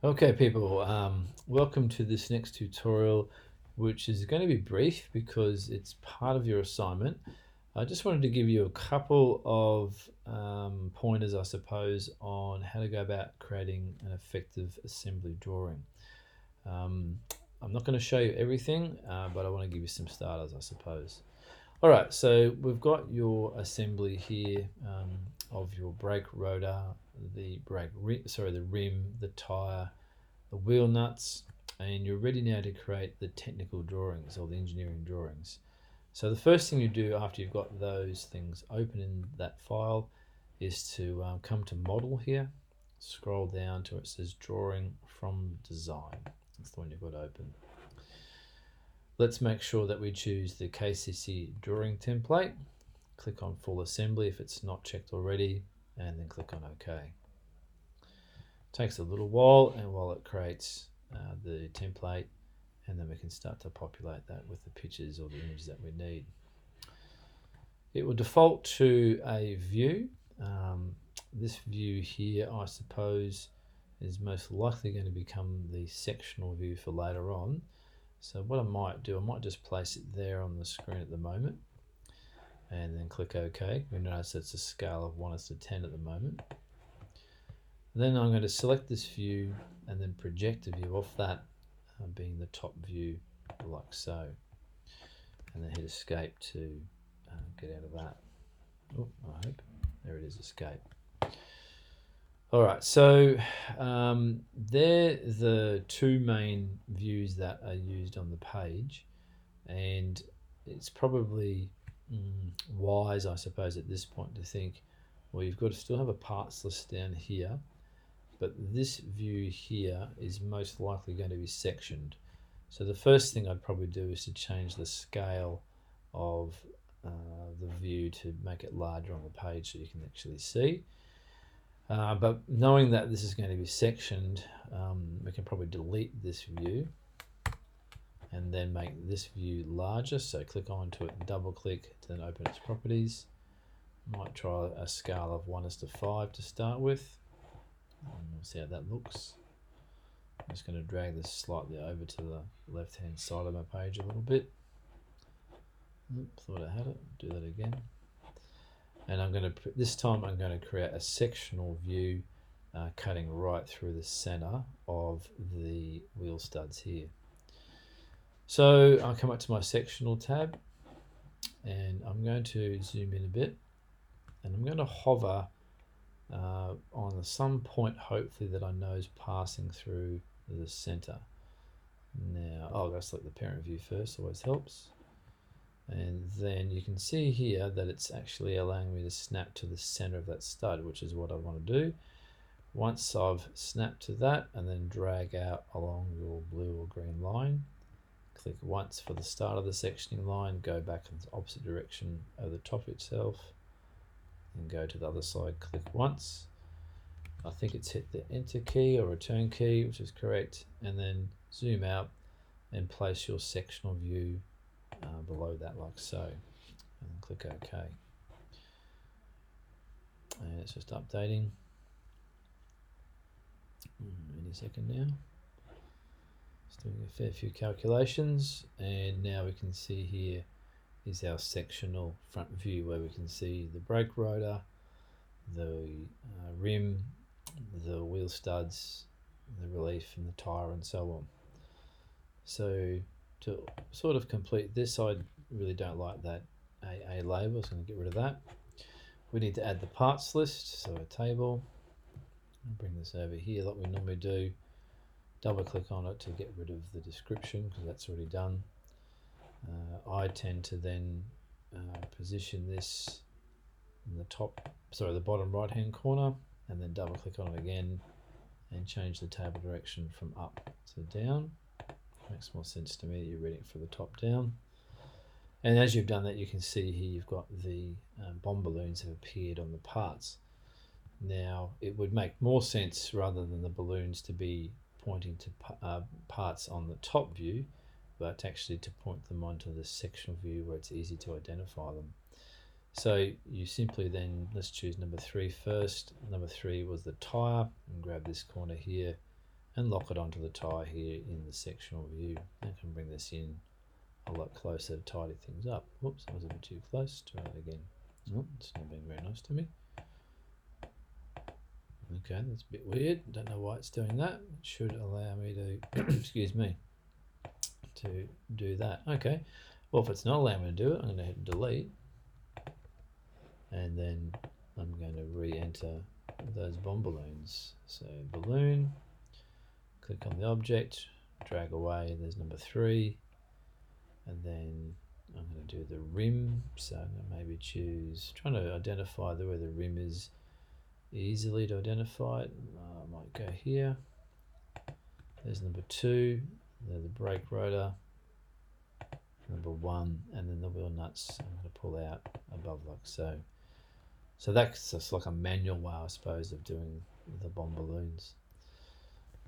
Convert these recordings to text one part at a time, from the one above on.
Okay, people, welcome to this next tutorial, which is going to be brief because it's part of your assignment. I just wanted to give you a couple of pointers, I suppose, on how to go about creating an effective assembly drawing. I'm not going to show you everything, but I want to give you some starters, I suppose. All right, so we've got your assembly here of your brake rotor, the the rim, the tire, the wheel nuts, and you're ready now to create the technical drawings or the engineering drawings. So the first thing you do after you've got those things open in that file is to come to model here, scroll down to it says drawing from design. That's the one you've got open. Let's make sure that we choose the KCC drawing template. Click on full assembly if it's not checked already, and then click on OK. Takes a little while, and while it creates the template, and then we can start to populate that with the pictures or the images that we need. It will default to a view. This view here, I suppose, is most likely going to become the sectional view for later on. So what I might do, I might just place it there on the screen at the moment and then click OK. We notice it's a scale of 1:10 at the moment. Then I'm going to select this view and then project a view off that, being the top view, like so. And then hit escape to get out of that. Oh, I hope. There it is, escape. All right, so they're the two main views that are used on the page, and it's probably wise, I suppose, at this point to think, well, you've got to still have a parts list down here, but this view here is most likely going to be sectioned. So the first thing I'd probably do is to change the scale of the view to make it larger on the page so you can actually see. But knowing that this is going to be sectioned, we can probably delete this view and then make this view larger. So click onto it and double click to then open its properties. Might try a scale of 1:5 to start with. And we'll see how that looks. I'm just going to drag this slightly over to the left hand side of my page a little bit. Thought I had it, do that again. And I'm going to, this time I'm going to create a sectional view cutting right through the center of the wheel studs here. So I'll come up to my sectional tab and I'm going to zoom in a bit, and I'm going to hover on some point hopefully that I know is passing through the center. Now I'll go select the parent view first, always helps. And then you can see here that it's actually allowing me to snap to the center of that stud, which is what I want to do. Once I've snapped to that and then drag out along your blue or green line, click once for the start of the sectioning line, go back in the opposite direction of the top itself, and go to the other side, click once. I think it's hit the enter key or return key, which is correct, and then zoom out and place your sectional view below that like so, and click OK. And it's just updating. Any second now. It's doing a fair few calculations, and now we can see here is our sectional front view where we can see the brake rotor, the rim, the wheel studs, the relief and the tyre and so on. So to sort of complete this, I really don't like that AA label, so I'm going to get rid of that. We need to add the parts list, so a table. I'll bring this over here like we normally do. Double click on it to get rid of the description because that's already done. I tend to then position this in the bottom right hand corner, and then double click on it again and change the table direction from up to down. Makes more sense to me. You're reading it from the top down. And as you've done that, you can see here you've got the bomb balloons have appeared on the parts. Now, it would make more sense rather than the balloons to be pointing to parts on the top view, but actually to point them onto the sectional view where it's easy to identify them. So you simply then, let's choose number 3 first. Number 3 was the tyre, and grab this corner here and lock it onto the tie here in the sectional view. I can bring this in a lot closer to tidy things up. Whoops, that was a bit too close. Try that again. Oh, it's not being very nice to me. Okay, that's a bit weird. Don't know why it's doing that. It should allow me to, excuse me, to do that. Okay, well, if it's not allowing me to do it, I'm going to hit delete, and then I'm going to re-enter those bomb balloons. So balloon, click on the object, drag away, there's number 3, and then I'm going to do the rim. So I'm going to maybe choose, trying to identify where the rim is easily to identify it. I might go here. There's number 2, the brake rotor, number 1, and then the wheel nuts I'm going to pull out above like so. So that's just like a manual way, I suppose, of doing the bomb balloons.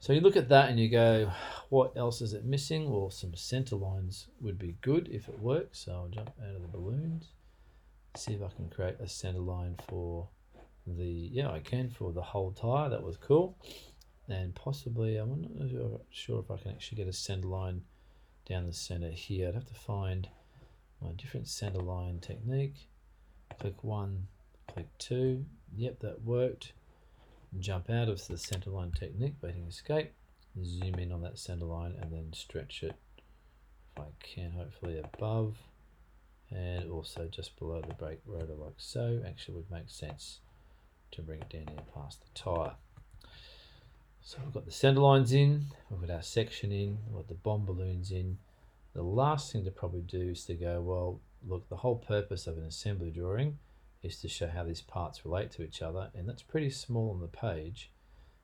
So you look at that and you go, what else is it missing? Well, some center lines would be good if it works. So I'll jump out of the balloons, see if I can create a center line for the, I can, for the whole tire. That was cool. And possibly, I'm not sure if I can actually get a center line down the center here. I'd have to find my different center line technique. Click 1, click 2. Yep, that worked. Jump out of the center line technique by hitting escape, zoom in on that center line, and then stretch it if I can, hopefully above and also just below the brake rotor like so. Actually would make sense to bring it down here past the tire. So we've got the center lines in, we've got our section in, we've got the bomb balloons in. The last thing to probably do is to go, well, look, the whole purpose of an assembly drawing is to show how these parts relate to each other, and that's pretty small on the page.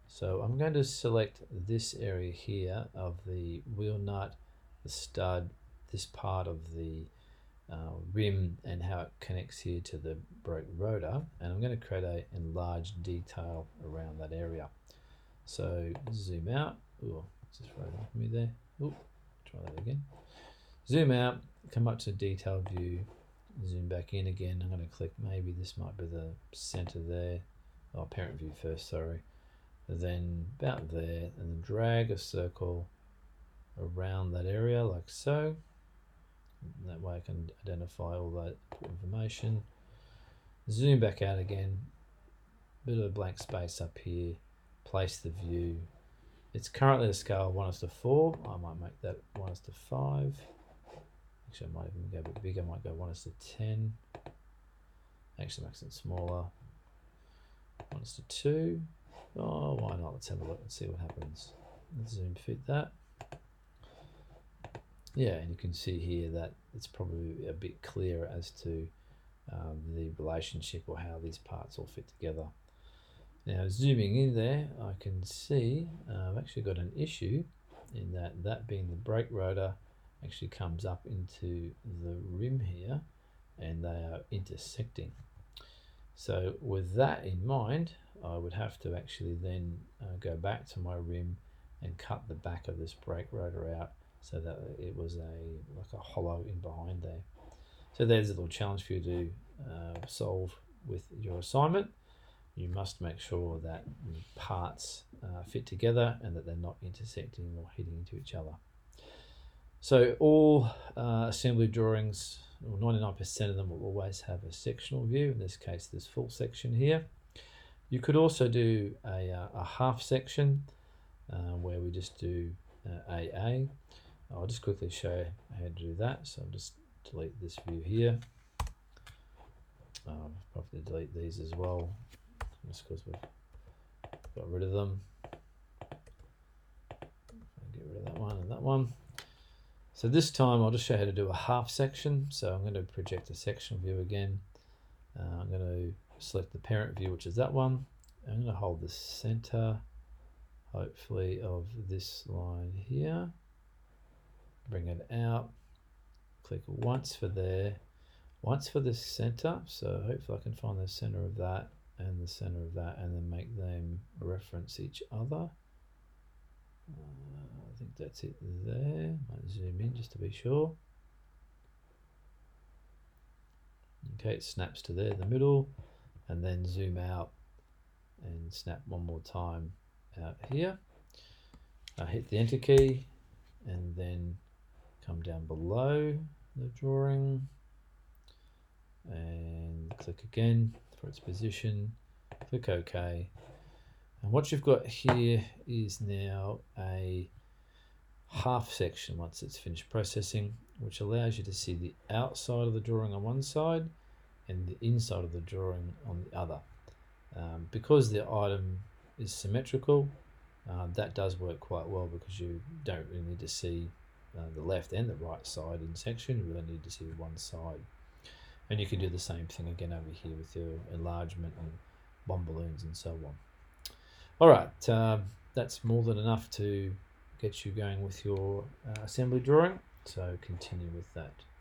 So I'm going to select this area here of the wheel nut, the stud, this part of the rim, and how it connects here to the brake rotor, and I'm going to create a enlarged detail around that area. So zoom out. Ooh, just right off me there. Ooh, try that again. Zoom out, come up to detail view, zoom back in again. I'm going to click, maybe this might be the center there. Oh, parent view first, sorry. Then about there, and then drag a circle around that area like so. That way I can identify all that information. Zoom back out again, bit of a blank space up here, place the view. It's currently a scale of 1:4. I might make that 1:5. Actually, I might even go a bit bigger. I might go 1:10. Actually, makes it smaller. 1:2. Oh, why not? Let's have a look and see what happens. Let's zoom fit that. Yeah, and you can see here that it's probably a bit clearer as to the relationship or how these parts all fit together. Now, zooming in there, I can see I've actually got an issue in that being the brake rotor actually comes up into the rim here, and they are intersecting. So with that in mind, I would have to actually then go back to my rim and cut the back of this brake rotor out so that it was like a hollow in behind there. So there's a little challenge for you to solve with your assignment. You must make sure that the parts fit together and that they're not intersecting or hitting into each other. So all assembly drawings, 99% of them will always have a sectional view. In this case, this full section here. You could also do a half section where we just do AA. I'll just quickly show you how to do that. So I'll just delete this view here. I'll probably delete these as well, just because we've got rid of them. I'll get rid of that one and that one. So this time I'll just show you how to do a half section. So I'm going to project a sectional view again. I'm going to select the parent view, which is that one. I'm going to hold the center, hopefully, of this line here. Bring it out. Click once for there, once for the center. So hopefully I can find the center of that and the center of that, and then make them reference each other. I think that's it there. Might zoom in just to be sure. Okay, it snaps to there in the middle, and then zoom out and snap one more time out here. hit the enter key and then come down below the drawing and click again for its position, click OK. And what you've got here is now a half section once it's finished processing, which allows you to see the outside of the drawing on one side and the inside of the drawing on the other. Because the item is symmetrical, that does work quite well because you don't really need to see the left and the right side in section. You really need to see one side. And you can do the same thing again over here with your enlargement and bomb balloons and so on. All right, that's more than enough to get you going with your assembly drawing, so continue with that.